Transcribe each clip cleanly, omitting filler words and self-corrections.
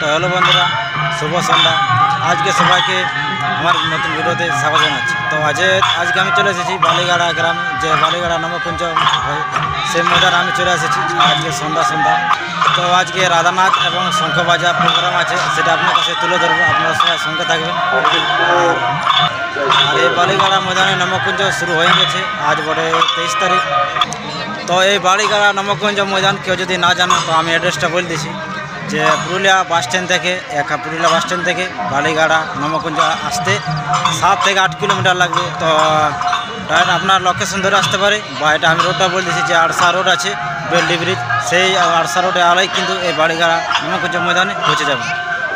তো হ্যালো বন্ধুরা, শুভ সন্ধ্যা। আজকে সবাইকে আমার নতুন ভিডিওতে স্বাগত জানাচ্ছি। তো আজকে আমি চলে এসেছি বালিগাড়া গ্রামে, যে বালিগাড়া নবকুঞ্জ হয় সেই ময়দানে আমি চলে এসেছি। আজকে সন্ধ্যা তো আজকে রাধানাথ এবং শঙ্খবাজা প্রোগ্রাম আছে, সেটা আপনার কাছে তুলে ধরবো। আপনারা সবাই সঙ্গে থাকবেন। আর এই বালিগাড়া ময়দানে নবকুঞ্জ শুরু হয়ে গেছে, আজ বটে 23 তারিখ। তো এই বালিগাড়া নবকুঞ্জ ময়দান কেউ যদি না জানো তো আমি অ্যাড্রেসটা বলে দিছি, যে পুরুলিয়া বাস স্ট্যান্ড থেকে বালিগাড়া নবকুঞ্জ আসতে 7 থেকে 8 কিলোমিটার লাগবে। তো ডাইরেক্ট আপনার লোকেশন ধরে আসতে পারে, বা এটা আমি রোডটা বলে দিচ্ছি যে আড়সা রোড আছে, বেলডি ব্রিজ, সেই আড়সা রোডে আলাই কিন্তু এই বালিগাড়া নবকুঞ্জ ময়দানে পৌঁছে যাবেন।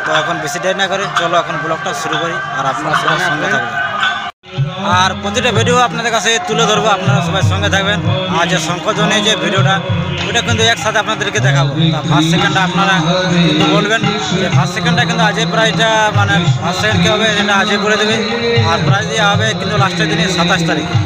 তো এখন বেশি দেরি না করে চলো এখন ব্লগটা শুরু করি, আর আপনারা সবাই সঙ্গে থাকবেন। আর প্রতিটা ভিডিও আপনাদের কাছে তুলে ধরবো, আপনারা সবাই সঙ্গে থাকবেন। আর যে শঙ্করজনে যে ভিডিওটা ওইটা কিন্তু একসাথে আপনাদেরকে দেখাবো। তা ফার্স্ট সেকেন্ডটা আপনারা কিন্তু বলবেন যে ফার্স্ট সেকেন্ডটা কিন্তু আজই প্রাইজটা, মানে ফার্স্ট সেকেন্ড কী হবে এটা আজই বলে দেবে। আর প্রাইজ দেওয়া হবে কিন্তু লাস্টের দিনে 27 তারিখে।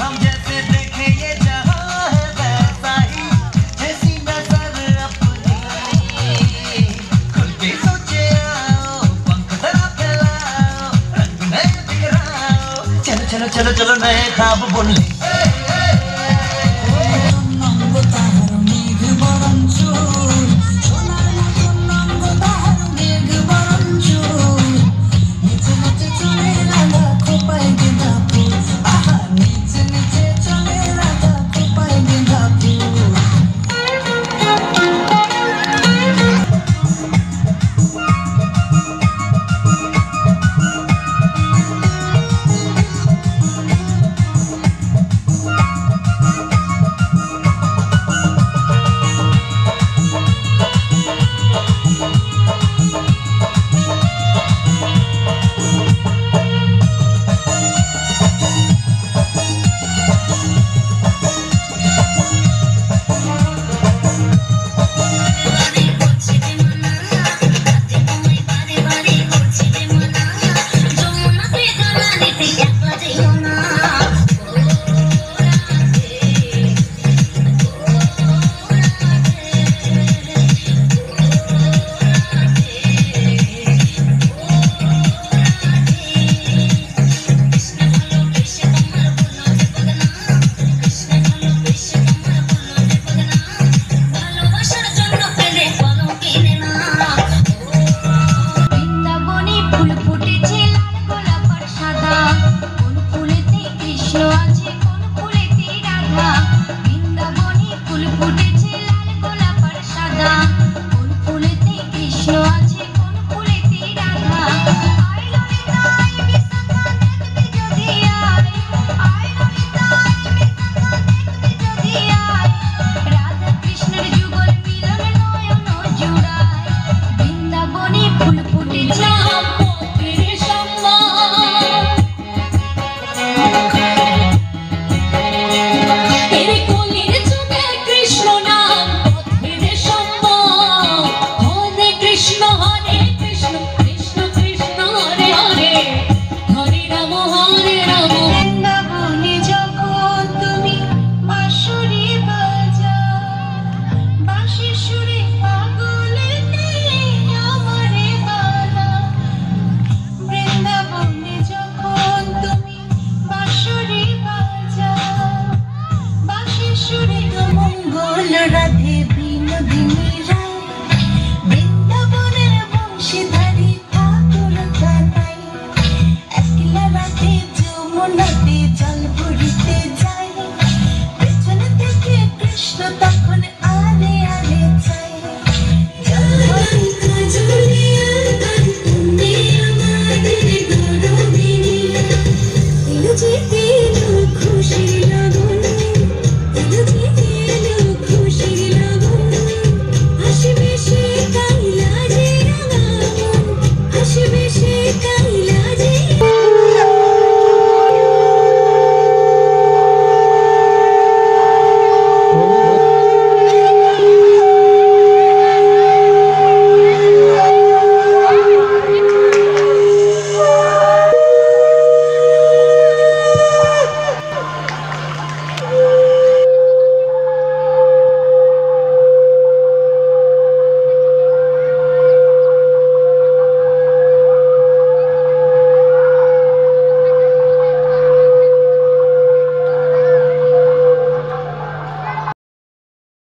हम जैसे देखे ये जहां है वैसा ही, जैसी नजर अपनी खुल के सोचे आओ, पंख जरा फैलाओ, रंग नए बिखराओ, चलो चलो चलो चलो नए ख्वाब बुन ले।